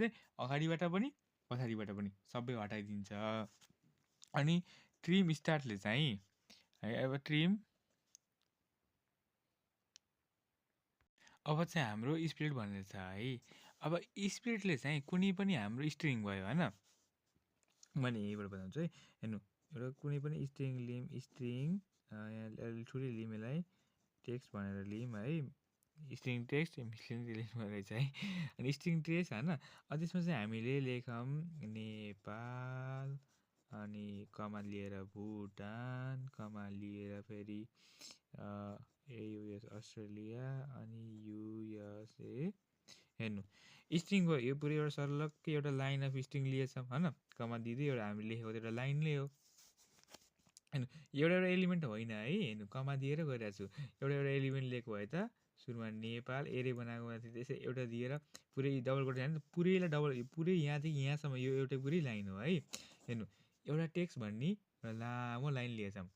चाहिँ अगाडिबाट पनि पछाडिबाट पनि सबै हटाइदिन्छ। अनि ट्रिम स्टार्टले चाहिँ है अब चाहिँ हाम्रो स्प्लिट भनेर छ है। अब स्प्लिटले चाहिँ कुनै पनि हाम्रो स्ट्रिङ भयो होइन, मैले यहीँबाट बताउँछु है। हेर्नु एउटा कुनै पनि स्ट्रिङ यहाँ ठुलै लिम, यसलाई टेक्स्ट भनेर लिम है, स्ट्रिङ टेक्स्ट लेख्नु रहेछ है। अनि स्ट्रिङ टेक्स्ट होइन, त्यसमा चाहिँ हामीले लेखौँ नेपाल, अनि कमा लिएर भुटान, कमा लिएर फेरि AUS अस्ट्रेलिया, अनि USA। हेर्नु स्ट्रिङको यो पुरै एउटा सर्लक्कै एउटा लाइन अफ स्ट्रिङ लिएछौँ होइन, कमा दिँदै एउटा हामीले लेखेको एउटा लाइनले हो। हेर्नु एउटा एलिमेन्ट होइन है, हेर्नु कमा दिएर गइरहेको छु। एउटा एलिमेन्ट लिएको भए त सुरुमा नेपाल एरे बनाएको माथि त्यसै एउटा दिएर पुरै डबल कोट होइन, पुरैलाई पुरै यहाँदेखि यहाँसम्म यो एउटा पुरै लाइन हो है। हेर्नु एउटा टेक्स्ट भन्ने एउटा लामो लाइन लिएछौँ।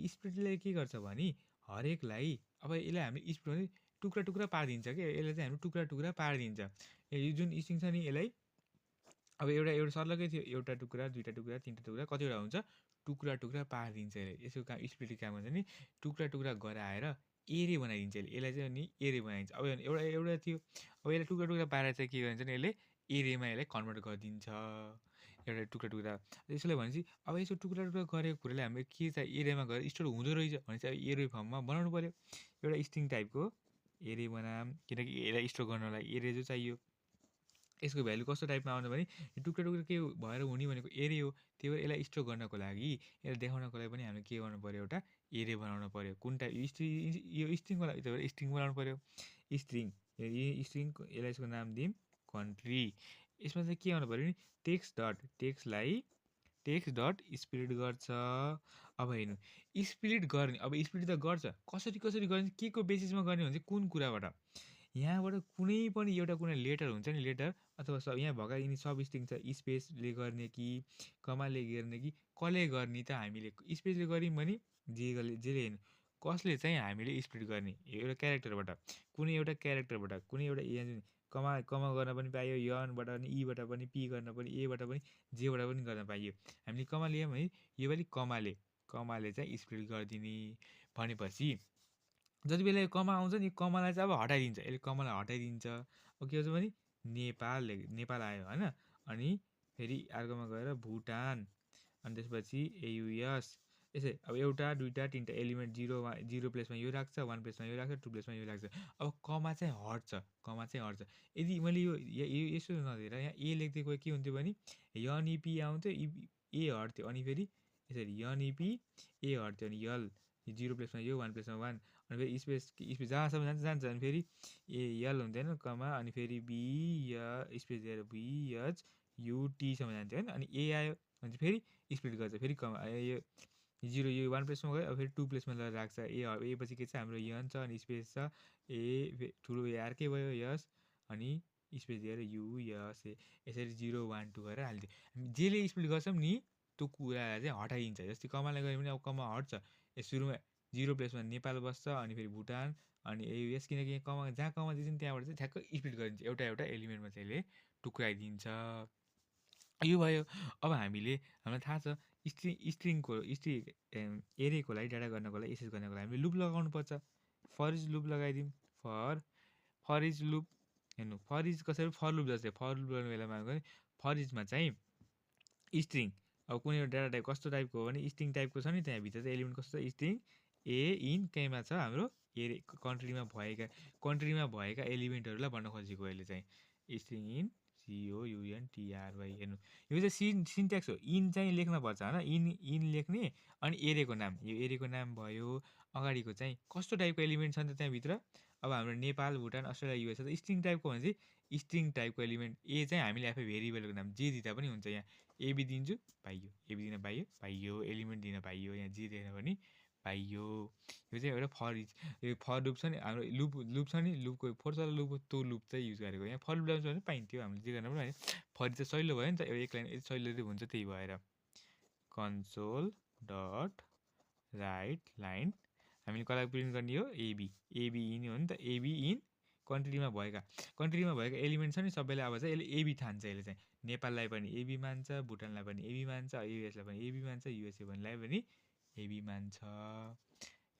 स्प्लिटले के गर्छ भने हरेकलाई अब यसलाई हामीले स्प्लिट भने टुक्रा पारिदिन्छ कि, यसलाई चाहिँ हामी टुक्रा पारिदिन्छ। यो जुन स्ट्रिङ छ नि यसलाई अब एउटा सर्लकै थियो, एउटा टुक्रा, दुईवटा टुक्रा, तिनवटा टुक्रा, कतिवटा हुन्छ टुक्रा पारिदिन्छ यसले। यसको काम स्प्लिटको काम हुन्छ नि टुक्रा गराएर एरे बनाइदिन्छ यसलाई चाहिँ नि एरे बनाइदिन्छ। अब एउटा थियो, अब यसलाई टुक्रा पारेर चाहिँ के गरिन्छ नि यसले एरेमा यसलाई कन्भर्ट गरिदिन्छ एउटा टुक्रा। यसले भनेपछि अब यसो टुक्रा गरेको कुरालाई हामीले के चाहिँ एरेमा गएर स्टोर हुँदो रहेछ भने चाहिँ अब एरे फर्ममा बनाउनु पऱ्यो एउटा स्ट्रिङ टाइपको एरे बनाऊँ, किनकि यसलाई स्टोर गर्नलाई एरे जो चाहियो। यसको भ्यालु कस्तो टाइपमा आउँछ भने टुक्रा के भएर हुने भनेको एरे हो, त्यही भएर यसलाई स्टोर गर्नको लागि यसलाई देखाउनको लागि पनि हामीले के गर्नु पऱ्यो एउटा एरे बनाउनु पऱ्यो। कुन टाइप यो स्ट्रिङको लागि त्यही भएर स्ट्रिङ बनाउनु पऱ्यो। स्ट्रिङ यसलाई यसको नाम दिउँ कन्ट्री। यसमा चाहिँ के आउनु पऱ्यो नि टेक्स्टलाई टेक्स्ट डट स्प्लिट गर्छ। अब हेर्नु स्प्लिट गर्ने, अब स्प्लिट त गर्छ, कसरी गर्ने, के को बेसिसमा गर्ने भने चाहिँ कुन कुराबाट, यहाँबाट कुनै पनि एउटा कुनै लेटर हुन्छ नि, लेटर अथवा यहाँ भएका यिनी सब स्ट्रिङ छ, स्पेसले गर्ने कि कमाले गर्ने कि कसले गर्ने त हामीले स्पेसले गऱ्यौँ भने जेले हेर्नु कसले चाहिँ हामीले स्प्लिट गर्ने एउटा क्यारेक्टरबाट, कुनै एउटा क्यारेक्टरबाट कुनै एउटा यहाँ कमा गर्न पनि पाइयो, यनबाट पनि ईबाट पनि पी गर्न पनि एबाट पनि जेबाट पनि गर्न पाइयो। हामीले कमा लियौँ है, यो पनि कमाले चाहिँ स्प्लिट गरिदिने। भनेपछि जति बेला यो कमा आउँछ नि कमालाई चाहिँ अब हटाइदिन्छ, यसले कमालाई हटाइदिन्छ। अब के हुन्छ भने नेपाल आयो होइन, अनि फेरि अर्कोमा गएर भुटान, अनि त्यसपछि AUS। यसै अब एउटा दुईवटा तिनवटा एलिमेन्ट जिरो प्लेसमा यो राख्छ, 1 प्लेसमा यो राख्छ, 2 प्लेसमा यो राख्छ। अब कमा चाहिँ हट्छ। यदि मैले यो यसो नदिएर यहाँ ए लेख्दै गएँ के हुन्थ्यो भने NEP आउँथ्यो, ए हट्थ्यो, अनि फेरि यसरी NEP ए हट्थ्यो, अनि यल 0 प्लेसमा यो 1 प्लेसमा 1 अनि फेरि स्पेस जहाँसम्म जान्छ अनि फेरि यल हुँदैन कमा अनि फेरि बी स्पेस दिएर BH UTसम्म जान्थ्यो होइन अनि ए आयो भने चाहिँ फेरि स्प्लिट गर्छ फेरि कमा यो 0 यो 1 प्लेसमा गयो अब फेरि 2 प्लेसमा लगेर राख्छ ए पछि के छ हाम्रो यन छ अनि स्पेस छ ए ठुलो ए अर्कै भयो यस अनि स्पेस दिएर यस यसरी 0 1 2 गरेर हालिदियो जेले स्प्लिट गर्छौँ नि त्यो कुरालाई चाहिँ हटाइदिन्छ जस्तै कमालाई गऱ्यो भने अब कमा हट्छ सुरुमा 0 प्लेसमा नेपाल बस्छ अनि फेरि भुटान अनि युएस किनकि कमा जहाँ कमा दिन्छ नि त्यहाँबाट चाहिँ ठ्याक्क स्प्लिट गरिदिन्छ एउटा एलिमेन्टमा चाहिँ यसले टुक्राइदिन्छ यो भयो अब हामीलाई थाहा छ स्ट्रिङको एरेको लागि डाटा गर्नको लागि एसेस गर्नको लागि हामीले लुप लगाउनु पर्छ फर इज लुप लगाइदिउँ फर इज लुप हेर्नु फर इज कसरी फर लुप जस्तै फर लुप गर्ने बेलामा फर इजमा चाहिँ स्ट्रिङ अब कुनै एउटा डाटा टाइप कस्तो टाइपको हो भने स्ट्रिङ टाइपको छ नि त्यहाँभित्र चाहिँ एलिमेन्ट कस्तो छ स्ट्रिङ ए इन केमा छ हाम्रो कन्ट्रीमा भएका एलिमेन्टहरूलाई भन्न खोजेको अहिले चाहिँ स्ट्रिङ इन COUNTRY हेर्नु यो चाहिँ सिन्ट्याक्स हो इन चाहिँ लेख्नुपर्छ होइन इन लेख्ने अनि एरेको नाम यो एरेको नाम भयो अगाडिको चाहिँ कस्तो टाइपको एलिमेन्ट छ नि त त्यहाँभित्र अब हाम्रो नेपाल भुटान अस्ट्रेलिया युएस त स्ट्रिङ टाइपको भने चाहिँ स्ट्रिङ टाइपको एलिमेन्ट ए चाहिँ हामीले आफै भेरिएबलको नाम जे दिँदा पनि हुन्छ यहाँ एबी दिन्छु पाइयो एबी दिन पाइयो एलिमेन्ट दिन पाइयो यहाँ जे दिएर पनि पाइयो यो चाहिँ एउटा फर लुप छ नि हाम्रो लुप छ नि लुपको फोर्सवाला लुप त्यो लुप चाहिँ युज गरेको यहाँ फर लुप लगाउँछ भने पाइन्थ्यो हामीले जे गर्न पनि फरि चाहिँ सहिलो भयो नि त एक लाइन यति सहिलो हुन्छ त्यही भएर कन्सोल डट राइट लाइन हामीले कसलाई प्रिन्ट गर्ने हो एबी इन हो नि त एबी इन कन्ट्रीमा भएका एलिमेन्ट छ नि सबैलाई अब चाहिँ यसले एबी ठान्छ यसले चाहिँ नेपाललाई पनि एबी मान्छ भुटानलाई पनि एबी मान्छ युएसलाई पनि एबी मान्छ युएसए भन्नेलाई पनि एबी मान्छ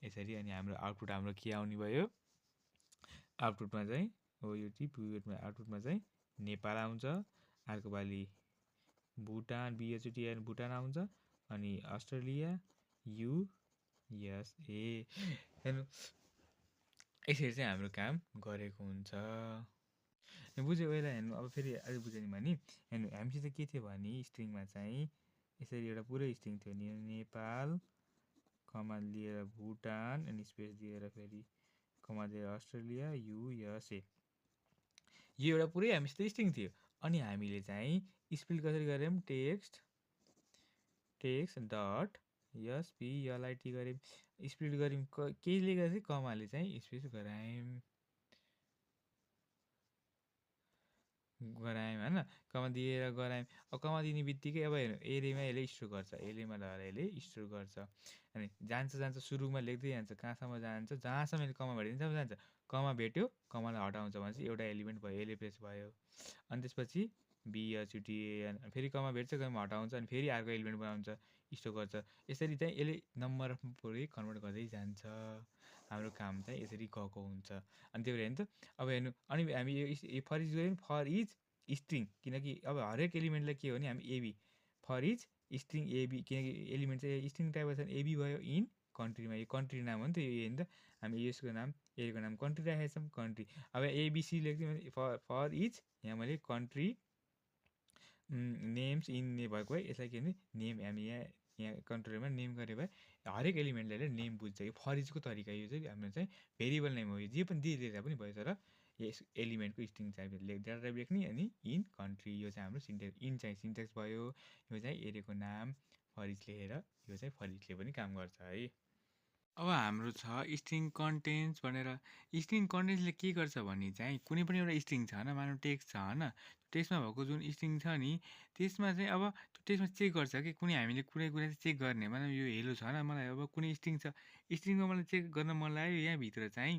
यसरी अनि हाम्रो आउटपुट हाम्रो के आउने भयो आउटपुटमा चाहिँ हो यो पिभटमा आउटपुटमा चाहिँ नेपाल आउँछ अर्को पालि भुटान BHUTAN भुटान आउँछ अनि अस्ट्रेलिया USA हेर्नु यसरी चाहिँ हाम्रो काम गरेको हुन्छ बुझ्यो यसलाई हेर्नु अब फेरि अझै बुझ्यो भने हेर्नु हामीसित के थियो भने स्ट्रिङमा चाहिँ यसरी एउटा पुरै स्ट्रिङ थियो नि नेपाल कमा लिएर भुटान अनि स्पेस दिएर फेरि कमा दिएर अस्ट्रेलिया USA यो एउटा पुरै हामीसित स्ट्रिङ थियो अनि हामीले चाहिँ स्प्लिट कसरी गऱ्यौँ टेक्स्ट डट SPLIT गऱ्यौँ स्प्लिट गऱ्यौँ केहीले गर्दा चाहिँ कमाले चाहिँ स्पेस गरायौँ होइन कमा दिएर गरायौँ अब कमा दिने बित्तिकै अब हेर्नु एरेमा यसले स्टोर गर्छ एरेमा लगाएर यसले स्टोर गर्छ अनि जान्छ सुरुमा लेख्दै जान्छ कहाँसम्म जान्छ जहाँसम्म यसले कमा भेट्यो त्यहाँसम्म जान्छ कमा भेट्यो कमालाई हटाउँछ भने चाहिँ एउटा एलिमेन्ट भयो यसले प्लेस भयो अनि त्यसपछि BHUTAN फेरि कमा भेट्छ कमा हटाउँछ अनि फेरि अर्को एलिमेन्ट बनाउँछ स्टोर गर्छ यसरी चाहिँ यसले नम्बर पुरै कन्भर्ट गर्दै जान्छ हाम्रो काम चाहिँ यसरी गएको हुन्छ अनि त्यही भएर हेर्नु त अब हेर्नु अनि हामी यो फर इज गऱ्यौँ फर इज स्ट्रिङ किनकि अब हरेक एलिमेन्टलाई के हो भने हामी AB foreach string AB किनकि एलिमेन्ट चाहिँ स्ट्रिङ टाइपको छ एबी भयो इन कन्ट्रीमा यो कन्ट्री नाम हो नि त यो होइन त हामी यसको नाम एको नाम कन्ट्री राखेको छौँ कन्ट्री अब ABC लेख्थ्यौँ भने फर इज यहाँ मैले कन्ट्री नेम्स इन भएको है यसलाई के भने नेम हामी यहाँ कन्ट्रोलरमा नेम गरे भए हरेक एलिमेन्टले नेम बुझ्छ कि फरिजको तरिका यो चाहिँ हाम्रो चाहिँ भेरिएबल नेम हो यो जे पनि दिएर पनि भयो तर यस एलिमेन्टको स्ट्रिङ टाइप डाटा टाइप लेख्ने अनि इन कन्ट्री यो चाहिँ हाम्रो सिन्ट्याक्स इन चाहिँ सिन्ट्याक्स भयो यो चाहिँ एरेको नाम फरिज लेखेर यो चाहिँ फरिजले पनि काम गर्छ है अब हाम्रो छ स्ट्रिङ कन्टेन्ट्स भनेर स्ट्रिङ कन्टेन्ट्सले के गर्छ भने चाहिँ कुनै पनि एउटा स्ट्रिङ छ होइन मानव टेक्स्ट छ होइन टेक्स्टमा भएको जुन स्ट्रिङ छ नि त्यसमा चाहिँ अब त्यो टेक्स्टमा चेक गर्छ कि कुनै हामीले कुनै कुरा चाहिँ चेक गर्ने मानव यो हेलो छ होइन मलाई अब कुनै स्ट्रिङ छ स्ट्रिङमा मलाई चेक गर्न मन लाग्यो यहाँभित्र चाहिँ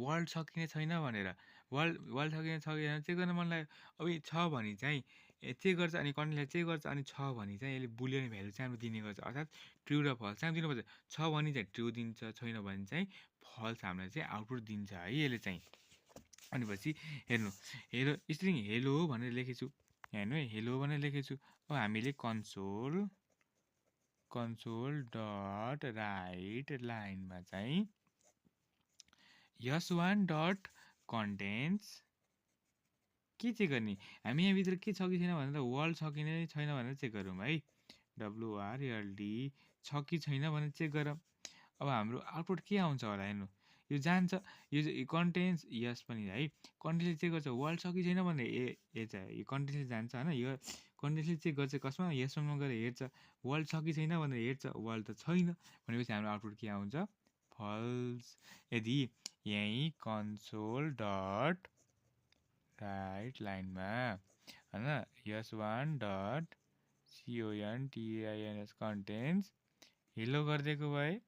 वर्ल्ड छ कि छैन भनेर वर्ल्ड छ कि छैन चेक गर्न मन लाग्यो अब छ भने चाहिँ चेक गर्छ अनि कन्टेन्टलाई चेक गर्छ अनि छ भने चाहिँ यसले बुलियन भ्यालु चाहिँ हाम्रो दिने गर्छ अर्थात् ट्रु र फल्स चाहिँ दिनुपर्छ छ भने चाहिँ ट्रु दिन्छ छैन भने चाहिँ फल्स हामीलाई चाहिँ आउटपुट दिन्छ है यसले चाहिँ भनेपछि हेर्नु स्ट्रिङ हेलो भनेर लेखेछु हेर्नु है हेलो भनेर लेखेछु अब हामीले कन्सोल डट राइट लाइनमा चाहिँ S1 डट कन्टेन्ट्स के चेक गर्ने हामी यहाँभित्र के छ कि छैन भनेर वर्ल्ड छ कि छैन भनेर चेक गरौँ है WRLD छ कि छैन भनेर चेक गरौँ अब हाम्रो आउटपुट के आउँछ होला हेर्नु, यो जान्छ, यो कन्टेन्स यस पनि है, कन्टेन्सले चाहिँ गर्छ वर्ल्ड छ कि छैन भनेर ए चाहिँ यो कन्टेन्सले जान्छ होइन, यो कन्टेन्सले चाहिँ गर्छ कसमा यसमा गएर हेर्छ वर्ल्ड छ कि छैन भनेर हेर्छ, वर्ल्ड त छैन भनेपछि हाम्रो आउटपुट के आउँछ फल्स। यदि यहीँ कन्सोल डट राइट लाइनमा होइन यस1 डट CONTINS कन्टेन्स हेलो गरिदिएको भए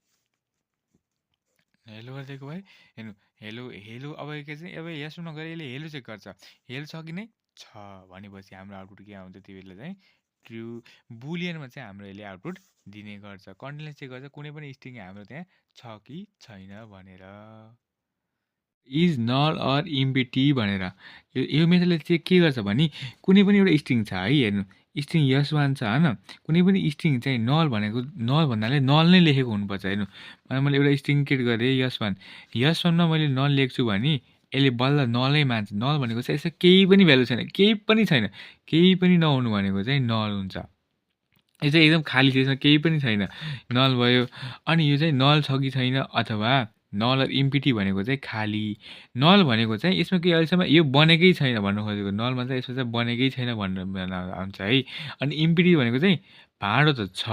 हेर्नु हेलो अब के चाहिँ अब यसमा नगएर यसले हेलो चेक गर्छ, हेलो छ कि नै छ भनेपछि हाम्रो आउटपुट के आउँछ त्यो बेला चाहिँ ट्रु, बुलियनमा चाहिँ हाम्रो यसले आउटपुट दिने गर्छ, कन्टेन्टले चेक गर्छ कुनै पनि स्ट्रिङ हाम्रो त्यहाँ छ कि छैन भनेर। इज नल अर इम्पिटी भनेर यो मेथडले चाहिँ के गर्छ भने कुनै पनि एउटा स्ट्रिङ छ है, हेर्नु स्ट्रिङ यस1 छ होइन, कुनै पनि स्ट्रिङ चाहिँ नल भनेको नल भन्नाले नल नै लेखेको हुनुपर्छ। हेर्नु मैले एउटा स्ट्रिङ क्रिएट गरेँ यस1मा मैले नल लेख्छु भने यसले बल्ल नलै मान्छ, नल भनेको चाहिँ यसो केही पनि भ्यालु छैन, केही पनि नहुनु भनेको चाहिँ नल हुन्छ, यो चाहिँ एकदम खाली छ, यसमा केही पनि छैन, नल भयो। अनि यो चाहिँ नल छ कि छैन अथवा नल अर इम्पिटी भनेको चाहिँ खाली, नल भनेको चाहिँ यसमा केही अहिलेसम्म यो बनेकै छैन भन्नु खोजेको, नलमा चाहिँ यसमा चाहिँ बनेकै छैन भनेर आउँछ है। अनि इम्पिटी भनेको चाहिँ भाँडो त छ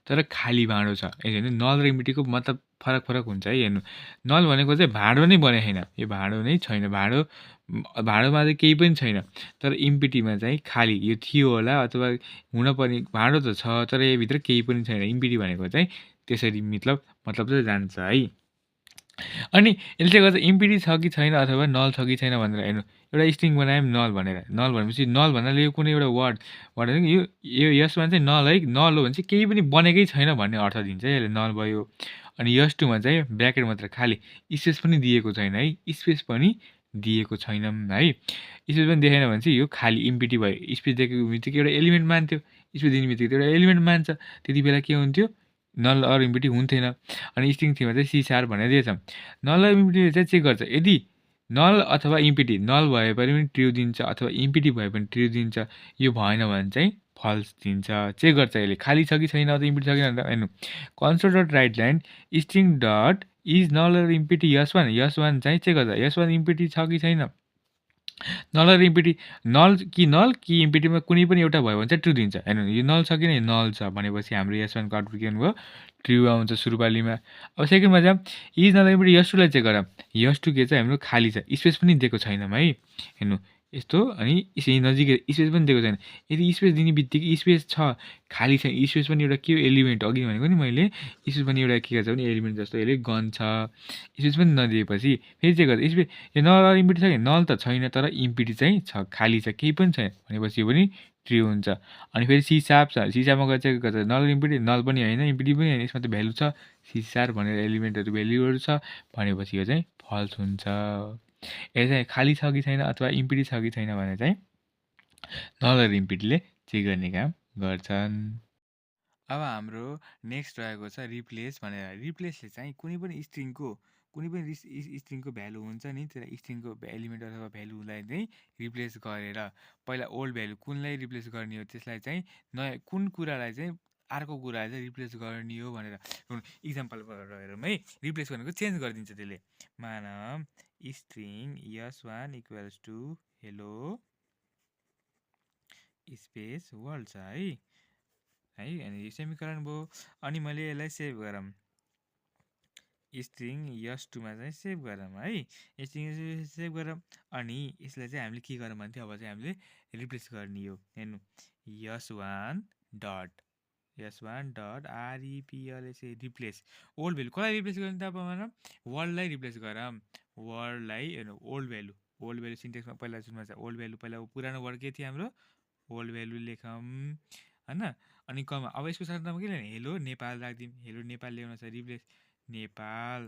तर खाली भाँडो छ, हेर्नु नल र इम्पिटीको मतलब फरक हुन्छ है। हेर्नु नल भनेको चाहिँ भाँडो नै बनेको छैन, यो भाँडो नै छैन, भाँडोमा चाहिँ केही पनि छैन, तर इम्पिटीमा चाहिँ खाली यो थियो होला अथवा हुनपर्ने भाँडो त छ तर योभित्र केही पनि छैन, इम्पिटी भनेको चाहिँ त्यसरी मतलब चाहिँ जान्छ है। अनि यसले चाहिँ गर्दा इम्पिटी छ कि छैन अथवा नल छ कि छैन भनेर हेर्नु एउटा स्ट्रिङ बनायौँ नल भनेर, नल भनेपछि नल भन्नाले यो कुनै एउटा वर्ड होइन कि यो यसमा चाहिँ नल है, नल हो भने चाहिँ केही पनि बनेकै छैन भन्ने अर्थ दिन्छ है, यसले नल भयो। अनि यस2मा चाहिँ ब्र्याकेट मात्र खाली, स्पेस पनि दिएको छैन है, स्पेस पनि दिएको छैनौँ है, स्पेस पनि देखेन भने चाहिँ यो खाली इम्पिटी भयो, स्पेस दिएको बित्तिकै एउटा एलिमेन्ट मान्थ्यो, स्पेस दिने बित्तिकै एउटा एलिमेन्ट मान्छ, त्यति बेला के हुन्थ्यो नल अर इम्पिटी हुन्थेन। अनि स्ट्रिङ थीमा चाहिँ C# भनेर दिएछ, नल र इम्पिटीले चाहिँ चेक गर्छ, यदि नल अथवा इम्पिटी नल भए पनि ट्रु दिन्छ अथवा इम्पिटी भए पनि ट्रु दिन्छ, यो भएन भने चाहिँ फल्स दिन्छ, चेक गर्छ यसले खाली छ कि छैन अथवा इम्पिटी छ कि छैन। हेर्नु console dot write line string dot is null र इम्पिटी यस1 चाहिँ चेक गर्छ यस1 इम्पिटी छ कि छैन, नल र इम्पिटी नल कि इम्पिटीमा कुनै पनि एउटा भयो भने चाहिँ ट्रु दिन्छ। हेर्नु यो नल छ कि नै नल छ भनेपछि हाम्रो यस1को आउटपुट के हुनुभयो ट्रु आउँछ सुरुवालीमा। अब सेकेन्डमा चाहिँ इज नल इम्पिटी यस2लाई चेक गरौँ, यस2 के चाहिँ हाम्रो खाली छ, स्पेस पनि दिएको छैनौँ है। हेर्नु यस्तो अनि नजिकै स्पेस पनि दिएको छैन, यदि स्पेस दिने बित्तिकै स्पेस छ खाली छैन, स्पेस पनि एउटा के एलिमेन्ट अघि भनेको नि मैले, स्पेस पनि एउटा के गर्छ भने एलिमेन्ट जस्तो यसले गन्छ, स्पेस पनि नदिएपछि फेरि चेक गर्छ स्पेस यो नल इम्पिटी छ कि नल त छैन तर इम्पिटी चाहिँ छ, खाली छ केही पनि छैन भनेपछि यो पनि ट्रु हुन्छ। अनि फेरि C# छ, C#मा गएर चेक गर्छ नल इम्पिटी नल पनि होइन इम्पिटी पनि होइन, यसमा त भ्यालु छ C# भनेर एलिमेन्टहरू भ्यालुहरू छ भनेपछि यो चाहिँ फल्स हुन्छ। यो चाहिँ खाली छ कि छैन अथवा इम्पिटी छ कि छैन भने चाहिँ नल र इम्पिटीले चेक गर्ने काम गर्छन्। अब हाम्रो नेक्स्ट रहेको छ रिप्लेस भनेर, रिप्लेसले चाहिँ कुनै पनि स्ट्रिङको भ्यालु हुन्छ नि, त्यसलाई स्ट्रिङको एलिमेन्ट अथवा भ्यालुलाई चाहिँ रिप्लेस गरेर पहिला ओल्ड भ्यालु कुनलाई रिप्लेस गर्ने हो त्यसलाई चाहिँ नयाँ कुन कुरालाई चाहिँ अर्को कुरालाई चाहिँ रिप्लेस गर्ने हो भनेर इक्जाम्पल हेरौँ है, रिप्लेस भनेको चेन्ज गरिदिन्छ त्यसले, मानौँ स्ट्रिङ यस1 equals to hello space world छ है, अनि सेमिकलन भयो। अनि मैले यसलाई सेभ गरौँ स्ट्रिङ यस2मा चाहिँ सेभ गरौँ है, स्ट्रिङ सेभ गरौँ अनि यसलाई चाहिँ हामीले के गरौँ भने अब चाहिँ हामीले रिप्लेस गर्ने हो। हेर्नु यस1 dot REPLS replace old value कसलाई रिप्लेस गर्ने त अब भनौँ वर्ल्डलाई रिप्लेस गरौँ, वर्ल्डलाई हेर्नु ओल्ड भ्यालु सिन्टेक्समा पहिला सुरुमा छ ओल्ड भ्यालु, पहिला पुरानो वर्ड के थियो हाम्रो ओल्ड भ्यालु लेखौँ होइन। अनि कमा अब यसको साथमा के लेख्ने हेलो नेपाल राखिदिउँ, हेलो नेपाल ल्याउन छ रिप्लेस नेपाल,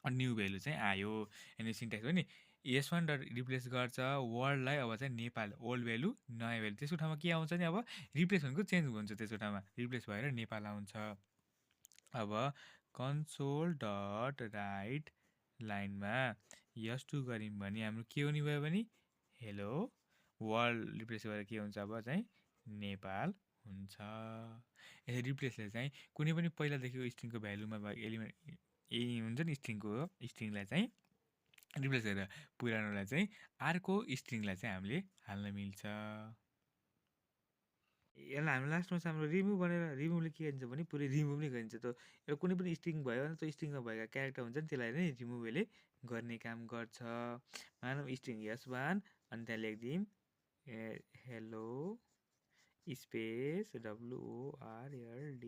अनि न्यू भ्यालु चाहिँ आयो। अनि सिन्ट्याक्स हो नि यस1 डट रिप्लेस गर्छ वर्ल्डलाई, अब चाहिँ नेपाल ओल्ड भ्यालु नयाँ भ्यालु, त्यसको ठाउँमा के आउँछ नि अब रिप्लेस भनेको चेन्ज हुन्छ, त्यसको ठाउँमा रिप्लेस भएर नेपाल आउँछ। अब कन्सोल डट राइट लाइनमा यस2 गऱ्यौँ भने हाम्रो के हुने भयो भने हेलो वर्ल्ड रिप्लेस गरेर के हुन्छ अब चाहिँ नेपाल हुन्छ। यसरी रिप्लेसले चाहिँ कुनै पनि पहिला देखेको स्ट्रिङको भ्यालुमा भएको एलिमेन्ट यही हुन्छ नि स्ट्रिङलाई चाहिँ रिप्लेस गरेर पुरानोलाई चाहिँ अर्को स्ट्रिङलाई चाहिँ हामीले हाल्न मिल्छ। यसलाई हाम्रो लास्टमा चाहिँ हाम्रो रिमुभ भनेर रिमुभले के गरिन्छ भने पुरै रिमुभ नै गरिन्छ। त एउटा कुनै पनि स्ट्रिङ भयो भने त्यो स्ट्रिङमा भएका क्यारेक्टर हुन्छ नि त्यसलाई नै रिमुभ यसले गर्ने काम गर्छ। मानौँ स्ट्रिङ यस1 अनि त्यहाँ लेखिदिउँ हेलो स्पेस WORLD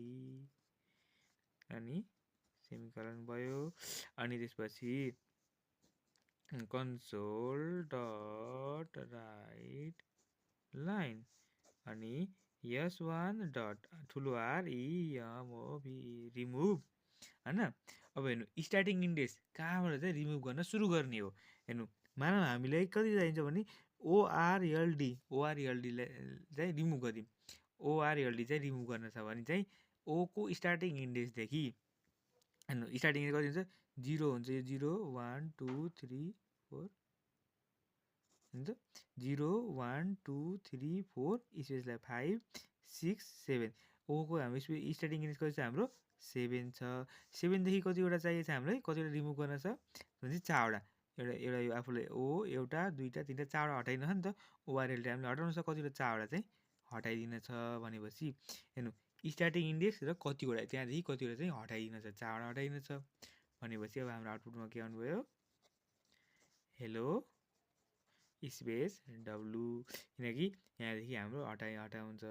अनि सेमिकोलन भयो। अनि त्यसपछि console डट राइट लाइन अनि यस1 डट ठुलो REMOV रिमुभ होइन। अब हेर्नु स्टार्टिङ इन्डेक्स कहाँबाट चाहिँ रिमुभ गर्न सुरु गर्ने हो। हेर्नु मानौँ हामीलाई कति चाहिन्छ भने ORLD चाहिँ रिमुभ गरिदिउँ। ORLD चाहिँ रिमुभ गर्न छ भने चाहिँ ओको स्टार्टिङ इन्डेक्सदेखि हेर्नु स्टार्टिङ इन्डेक्स कति हुन्छ 0 हुन्छ। यो 0 1 2 3 4 हुन्छ 0 1 2 3 4 स्पेसलाई 5 6 7 ओको हाम्रो स्टार्टिङ इन्डेक्स कति छ हाम्रो 7 छ। 7देखि कतिवटा चाहिएको छ हामीलाई कतिवटा रिमुभ गर्न छ भने चाहिँ 4वटा। एउटा यो आफूलाई एउटा 2टा 3टा 4वटा हटाइदिनु छ नि त। ORLD हामीले हटाउनु छ कतिवटा 4वटा चाहिँ हटाइदिन छ भनेपछि हेर्नु स्टार्टिङ इन्डेक्स र कतिवटा त्यहाँदेखि कतिवटा चाहिँ हटाइदिन छ 4वटा हटाइदिन छ भनेपछि अब हाम्रो आउटपुटमा के आउनुभयो हेलो स्पेस W किनकि यहाँदेखि हाम्रो हटाउँछ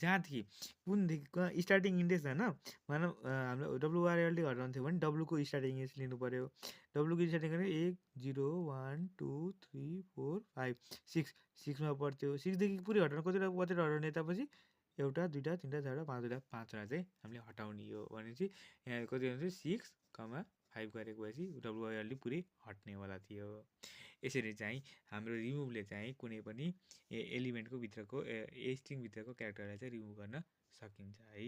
जहाँदेखि कुनदेखि स्टार्टिङ इन्डेक्स होइन। मानौँ हाम्रो WORLD हटाउनु थियो भने डब्लुको स्टार्टिङ इन्डेक्स लिनु पऱ्यो। डब्लुको स्टार्टिङ गरेर 1 0 1 2 3 4 5 6मा पर्थ्यो। 6देखि पुरै हटाउनु कतिवटा हटाउने यतापछि 1 2 3 4 5वटा चाहिँ हामीले हटाउने हो भनेपछि यहाँ कति हुन्छ 6,5 गरेको भएपछि WORLD पुरै हट्नेवाला थियो। यसरी चाहिँ हाम्रो रिमुभले चाहिँ कुनै पनि एलिमेन्टको भित्रको स्ट्रिङभित्रको क्यारेक्टरलाई चाहिँ रिमुभ गर्न सकिन्छ है।